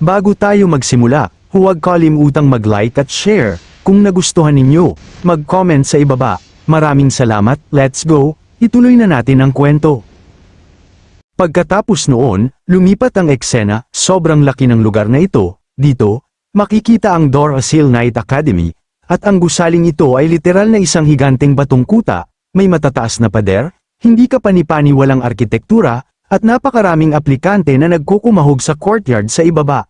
Bago tayo magsimula, huwag kalimutang mag-like at share. Kung nagustuhan ninyo, mag-comment sa ibaba. Maraming salamat, let's go, ituloy na natin ang kwento. Pagkatapos noon, lumipat ang eksena, sobrang laki ng lugar na ito. Dito, makikita ang Dorasil Knight Academy, at ang gusaling ito ay literal na isang higanteng batong kuta, may matataas na pader, hindi kapani-pani walang arkitektura, at napakaraming aplikante na nagkukumahog sa courtyard sa ibaba.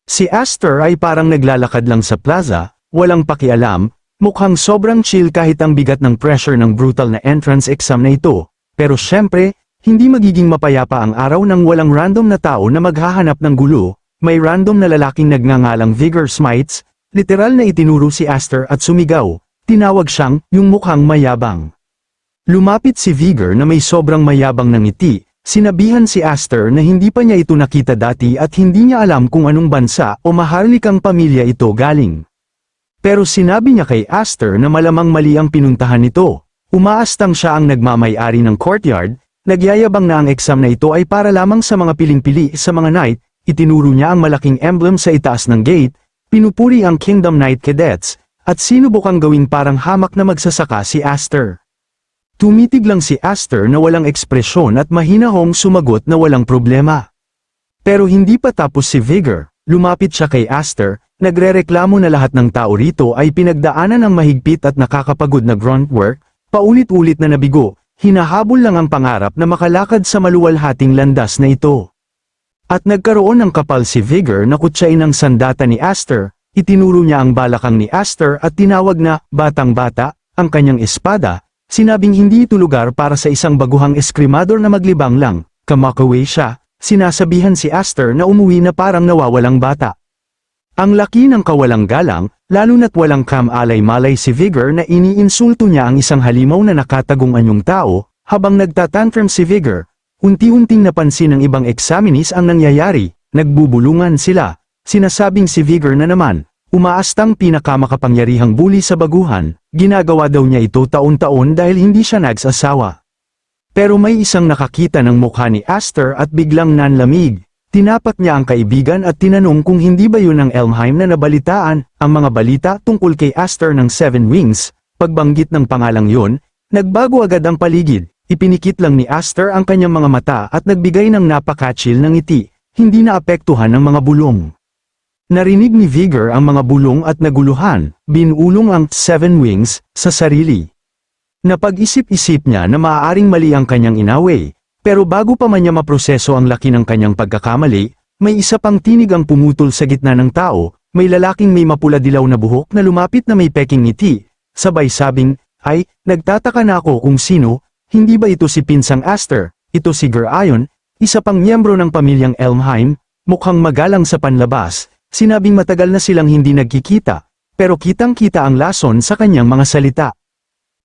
Si Aster ay parang naglalakad lang sa plaza, walang pakialam, mukhang sobrang chill kahit ang bigat ng pressure ng brutal na entrance exam na ito. Pero syempre, hindi magiging mapayapa ang araw nang walang random na tao na maghahanap ng gulo. May random na lalaking nagngangalang Vigor Smites, literal na itinuro si Aster at sumigaw. Tinawag siyang, yung mukhang mayabang. Lumapit si Vigor na may sobrang mayabang ng ngiti. Sinabihan si Aster na hindi pa niya ito nakita dati at hindi niya alam kung anong bansa o maharlikang pamilya ito galing. Pero sinabi niya kay Aster na malamang mali ang pinuntahan nito. Umaastang siya ang nagmamay-ari ng courtyard, nagyayabang na ang exam na ito ay para lamang sa mga piling-pili sa mga knight, itinuro niya ang malaking emblem sa itaas ng gate, pinupuri ang Kingdom Knight Cadets, at sinubukang gawing parang hamak na magsasaka si Aster. Tumitig lang si Aster na walang ekspresyon at mahinahong sumagot na walang problema. Pero hindi pa tapos si Vigor, lumapit siya kay Aster, nagrereklamo na lahat ng tao rito ay pinagdaanan ng mahigpit at nakakapagod na grunt work, paulit-ulit na nabigo, hinahabol lang ang pangarap na makalakad sa maluwalhating landas na ito. At nagkaroon ng kapal si Vigor na kutsain ang sandata ni Aster, itinuro niya ang balakang ni Aster at tinawag na, batang-bata, ang kanyang espada. Sinabing hindi ito lugar para sa isang baguhang eskrimador na maglibang lang, kamakaway siya, sinasabihan si Aster na umuwi na parang nawawalang bata. Ang laki ng kawalang galang, lalo na't walang kam-alay-malay si Vigor na iniinsulto niya ang isang halimaw na nakatagong anyong tao, habang nagtatantrum si Vigor, unti-unting napansin ng ibang examinees ang nangyayari, nagbubulungan sila, sinasabing si Vigor na naman. Umaastang pinakamakapangyarihang bully sa baguhan, ginagawa daw niya ito taon-taon dahil hindi siya nagsasawa. Pero may isang nakakita ng mukha ni Aster at biglang nanlamig. Tinapat niya ang kaibigan at tinanong kung hindi ba yun ang Elmheim na nabalitaan, ang mga balita tungkol kay Aster ng Seven Wings. Pagbanggit ng pangalang yun, nagbago agad ang paligid, ipinikit lang ni Aster ang kanyang mga mata at nagbigay ng napaka-chill ng ngiti, hindi naapektuhan ng mga bulong. Narinig ni Vigor ang mga bulong at naguluhan, binulong ang Seven Wings sa sarili. Napag-isip-isip niya na maaaring mali ang kanyang inaway, pero bago pa man niya maproseso ang laki ng kanyang pagkakamali, may isa pang tinig ang pumutol sa gitna ng tao, may lalaking may mapula-dilaw na buhok na lumapit na may peking ngiti, sabay sabing, ay, nagtataka na ako kung sino, hindi ba ito si Pinsang Aster, ito si Gerayon, isa pang miyembro ng pamilyang Elmheim, mukhang magalang sa panlabas. Sinabing matagal na silang hindi nagkikita, pero kitang-kita ang lason sa kanyang mga salita.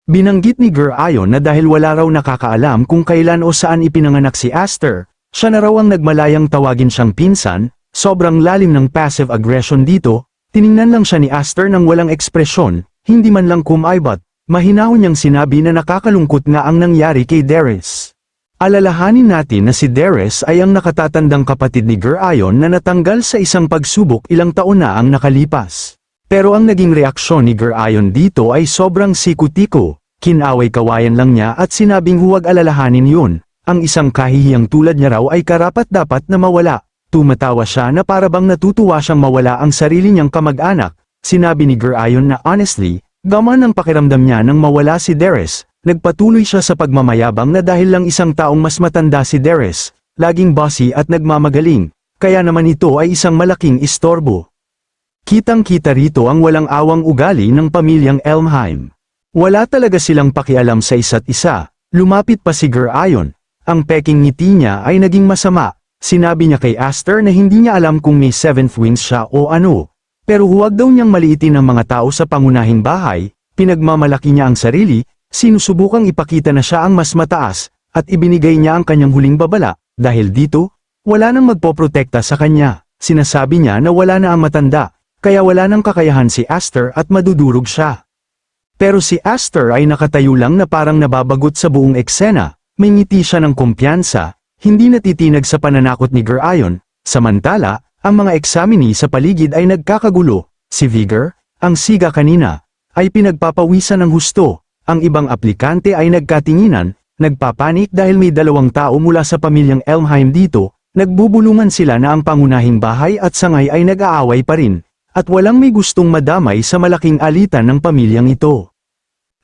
Binanggit ni Gerayon na dahil wala raw nakakaalam kung kailan o saan ipinanganak si Aster, siya na raw ang nagmalayang tawagin siyang pinsan, sobrang lalim ng passive aggression dito, tiningnan lang siya ni Aster nang walang ekspresyon, hindi man lang kumaibot, mahinahon niyang sinabi na nakakalungkot nga ang nangyari kay Darius. Alalahanin natin na si Darius ay ang nakatatandang kapatid ni Gerayon na natanggal sa isang pagsubok ilang taon na ang nakalipas. Pero ang naging reaksyon ni Gerayon dito ay sobrang sikutiko, kinaway-kawayan lang niya at sinabing huwag alalahanin yun, ang isang kahihiyang tulad niya raw ay karapat-dapat na mawala. Tumatawa siya na parabang natutuwa siyang mawala ang sarili niyang kamag-anak, sinabi ni Gerayon na honestly, gaman ang pakiramdam niya nang mawala si Darius. Nagpatuloy siya sa pagmamayabang na dahil lang isang taong mas matanda si Darius, laging bossy at nagmamagaling, kaya naman ito ay isang malaking istorbo. Kitang-kita rito ang walang awang ugali ng pamilyang Elmheim. Wala talaga silang pakialam sa isa't isa, lumapit pa si Gerayon, ang peking ngiti niya ay naging masama, sinabi niya kay Aster na hindi niya alam kung may seventh wings siya o ano, pero huwag daw niyang maliitin ang mga tao sa pangunahing bahay, pinagmamalaki niya ang sarili, sinusubukang ipakita na siya ang mas mataas, at ibinigay niya ang kanyang huling babala, dahil dito, wala nang magpoprotekta sa kanya, sinasabi niya na wala na ang matanda, kaya wala nang kakayahan si Aster at madudurog siya. Pero si Aster ay nakatayo lang na parang nababagot sa buong eksena, may ngiti siya ng kumpiyansa, hindi natitinag sa pananakot ni Gerayon, samantala, Ang mga examinee sa paligid ay nagkakagulo. Si Vigor, ang siga kanina, ay pinagpapawisan ng husto. Ang ibang aplikante ay nagkatinginan, nagpapanik dahil may 2 tao mula sa pamilyang Elmheim dito. Nagbubulungan sila na ang pangunahing bahay at sangay ay nag-aaway pa rin, at walang may gustong madamay sa malaking alitan ng pamilyang ito.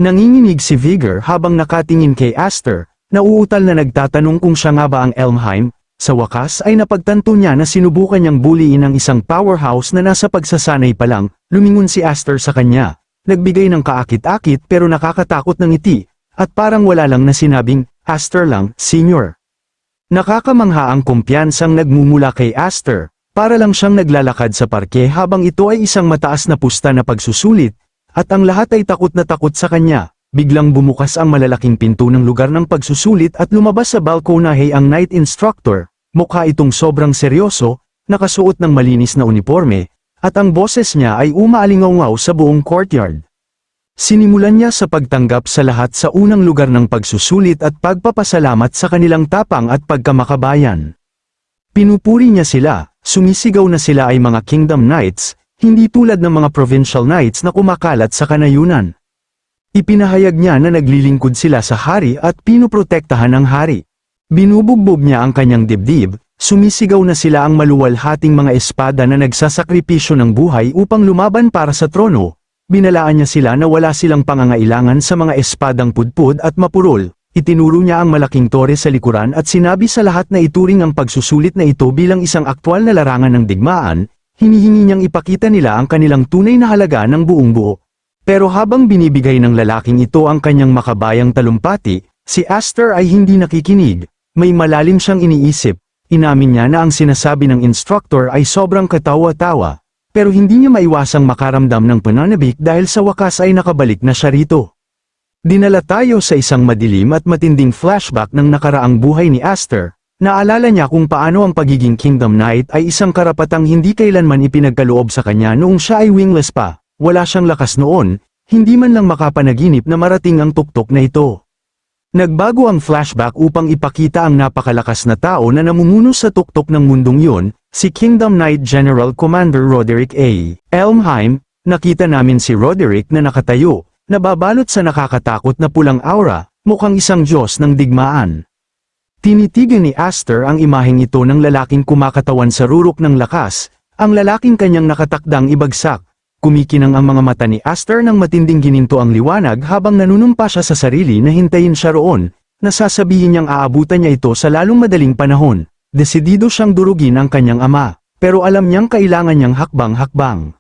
Nanginginig si Vigor habang nakatingin kay Aster, nauutal na nagtatanong kung siya nga ba ang Elmheim. Sa wakas ay napagtanto niya na sinubukan niyang buliin ang isang powerhouse na nasa pagsasanay pa lang. Lumingon si Aster sa kanya, nagbigay ng kaakit-akit pero nakakatakot ng ngiti, at parang wala lang na sinabing, "Aster lang, Senior." Nakakamangha ang kumpiyansang nagmumula kay Aster, para lang siyang naglalakad sa parke habang ito ay isang mataas na pusta na pagsusulit, at ang lahat ay takot na takot sa kanya. Biglang bumukas ang malalaking pinto ng lugar ng pagsusulit at lumabas sa balkonahe ang night instructor. Mukha itong sobrang seryoso, nakasuot ng malinis na uniforme, at ang boses niya ay umaalingaw sa buong courtyard. Sinimulan niya sa pagtanggap sa lahat sa unang lugar ng pagsusulit at pagpapasalamat sa kanilang tapang at pagkamakabayan. Pinupuri niya sila, sumisigaw na sila ay mga Kingdom Knights, hindi tulad ng mga Provincial Knights na kumakalat sa kanayunan. Ipinahayag niya na naglilingkod sila sa hari at pinoprotektahan ang hari. Binubugbog niya ang kanyang dibdib, sumisigaw na sila ang maluwalhating mga espada na nagsasakripisyo ng buhay upang lumaban para sa trono. Binalaan niya sila na wala silang pangangailangan sa mga espadang pudpud at mapurol. Itinuro niya ang malaking tore sa likuran at sinabi sa lahat na ituring ang pagsusulit na ito bilang isang aktwal na larangan ng digmaan. Hinihingi niyang ipakita nila ang kanilang tunay na halaga ng buong buo. Pero habang binibigay ng lalaking ito ang kanyang makabayang talumpati, si Aster ay hindi nakikinig. May malalim siyang iniisip. Inamin niya na ang sinasabi ng instructor ay sobrang katawa-tawa, pero hindi niya maiwasang makaramdam ng pananabik dahil sa wakas ay nakabalik na siya rito. Dinala tayo sa isang madilim at matinding flashback ng nakaraang buhay ni Aster. Naalala niya kung paano ang pagiging Kingdom Knight ay isang karapatang hindi kailanman ipinagkaloob sa kanya noong siya ay wingless pa. Wala siyang lakas noon, hindi man lang makapanaginip na marating ang tuktok na ito. Nagbago ang flashback upang ipakita ang napakalakas na tao na namumuno sa tuktok ng mundong yun, si Kingdom Knight General Commander Roderick A. Elmheim. Nakita namin si Roderick na nakatayo, nababalot sa nakakatakot na pulang aura, mukhang isang Diyos ng digmaan. Tinitigan ni Aster ang imaheng ito ng lalaking kumakatawan sa rurok ng lakas, ang lalaking kanyang nakatakdang ibagsak. Kumikinang ang mga mata ni Aster ng matinding gininto ang liwanag habang nanunumpa siya sa sarili na hintayin siya roon, nasasabihin niyang aabutan niya ito sa lalong madaling panahon. Desidido siyang durugin ang kanyang ama, pero alam niyang kailangan niyang hakbang-hakbang.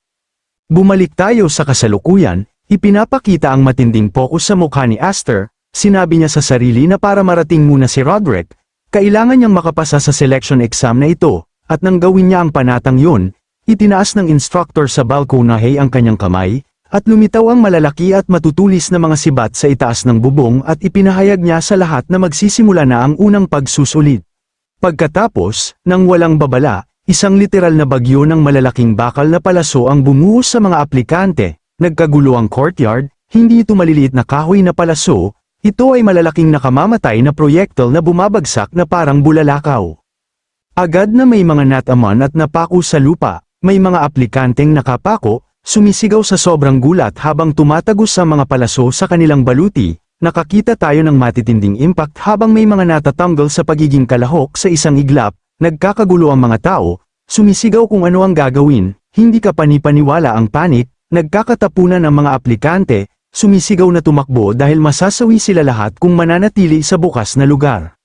Bumalik tayo sa kasalukuyan, ipinapakita ang matinding focus sa mukha ni Aster. Sinabi niya sa sarili na para marating muna si Roderick, kailangan niyang makapasa sa selection exam na ito, at nang gawin niya ang panatang yun, itinaas ng instructor sa balkonahe ang kanyang kamay, at lumitaw ang malalaki at matutulis na mga sibat sa itaas ng bubong at ipinahayag niya sa lahat na magsisimula na ang unang pagsusulit. Pagkatapos, nang walang babala, isang literal na bagyo ng malalaking bakal na palaso ang bumuhos sa mga aplikante. Nagkagulo ang courtyard, hindi ito maliliit na kahoy na palaso, ito ay malalaking nakamamatay na proyektil na bumabagsak na parang bulalakaw. Agad na may mga nataman at napako sa lupa. May mga aplikanteng nakapako, sumisigaw sa sobrang gulat habang tumatagos sa mga palaso sa kanilang baluti. Nakakita tayo ng matitinding impact habang may mga natatanggal sa pagiging kalahok sa isang iglap. Nagkakagulo ang mga tao, sumisigaw kung ano ang gagawin, hindi ka panipaniwala ang panik. Nagkakatapunan ang mga aplikante, sumisigaw na tumakbo dahil masasawi sila lahat kung mananatili sa bukas na lugar.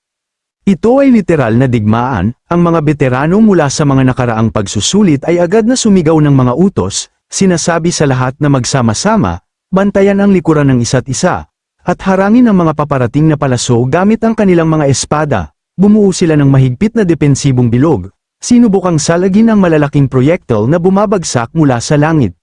Ito ay literal na digmaan, ang mga veterano mula sa mga nakaraang pagsusulit ay agad na sumigaw ng mga utos, sinasabi sa lahat na magsama-sama, bantayan ang likuran ng isa't isa, at harangin ang mga paparating na palaso gamit ang kanilang mga espada. Bumuo sila ng mahigpit na depensibong bilog, sinubukang salagin ang malalaking proyektil na bumabagsak mula sa langit.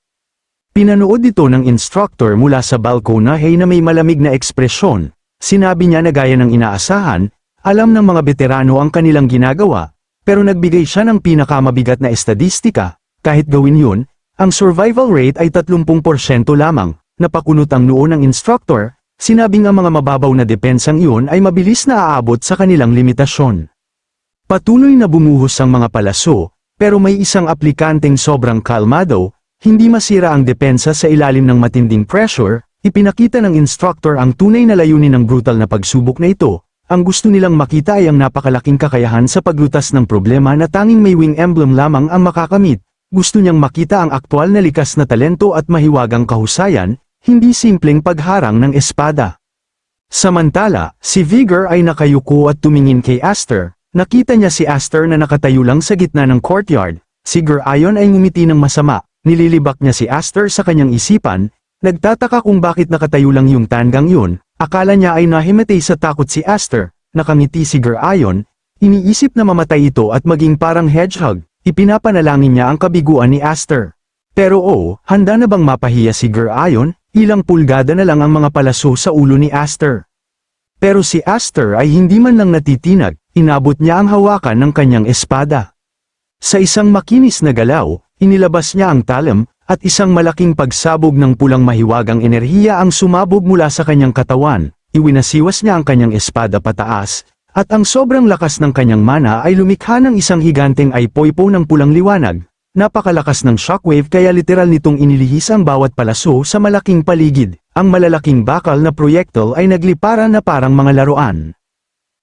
Pinanood ito ng instructor mula sa balkonahe na may malamig na ekspresyon, sinabi niya na gaya ng inaasahan, alam ng mga veterano ang kanilang ginagawa, pero nagbigay siya ng pinakamabigat na estadistika. Kahit gawin yun, ang survival rate ay 30% lamang. Napakunot ang noo ng instructor, sinabing ang mga mababaw na depensang iyon ay mabilis na aabot sa kanilang limitasyon. Patuloy na bumuhos ang mga palaso, Pero may isang aplikanteng sobrang kalmado, hindi masira ang depensa sa ilalim ng matinding pressure, ipinakita ng instructor ang tunay na layunin ng brutal na pagsubok na ito. Ang gusto nilang makita ay ang napakalaking kakayahan sa paglutas ng problema na tanging may wing emblem lamang ang makakamit. Gusto niyang makita ang aktwal na likas na talento at mahiwagang kahusayan, hindi simpleng pagharang ng espada. Samantala, si Vigor ay nakayuko at tumingin kay Aster. Nakita niya si Aster na nakatayo lang sa gitna ng courtyard. Si Gerayon ay ngumiti ng masama, nililibak niya si Aster sa kanyang isipan, nagtataka kung bakit nakatayo lang yung tanggang yun, akala niya ay nahimatay sa takot si Aster, nakangiti si Gerayon, iniisip na mamatay ito at maging parang hedgehog, ipinapanalangin niya ang kabiguan ni Aster. Pero handa na bang mapahiya si Gerayon? Ilang pulgada na lang ang mga palaso sa ulo ni Aster. Pero si Aster ay hindi man lang natitinag, inabot niya ang hawakan ng kanyang espada. Sa isang makinis na galaw, inilabas niya ang talem, at isang malaking pagsabog ng pulang mahiwagang enerhiya ang sumabog mula sa kanyang katawan, iwinasiwas niya ang kanyang espada pataas, at ang sobrang lakas ng kanyang mana ay lumikha ng isang higanteng aypoypo ng pulang liwanag. Napakalakas ng shockwave kaya literal nitong inilihis ang bawat palaso sa malaking paligid. Ang malalaking bakal na proyektil ay nagliparan na parang mga laruan.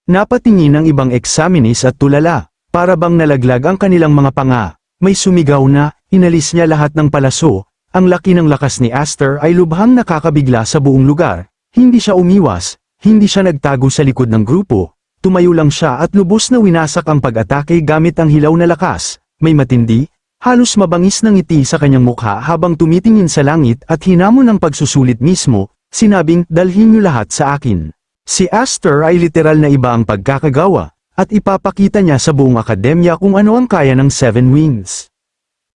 Napatingin ang ibang examinees at tulala, para bang nalaglag ang kanilang mga panga. May sumigaw na, inalis niya lahat ng palaso. Ang laki ng lakas ni Aster ay lubhang nakakabigla sa buong lugar. Hindi siya umiwas, hindi siya nagtago sa likod ng grupo. Tumayo lang siya at lubos na winasak ang pag-atake gamit ang hilaw na lakas. May matindi, halos mabangis ng ngiti sa kanyang mukha habang tumitingin sa langit at hinamon ng pagsusulit mismo, sinabing, dalhin niyo lahat sa akin. Si Aster ay literal na iba ang pagkakagawa, at ipapakita niya sa buong akademya kung ano ang kaya ng Seven Wings.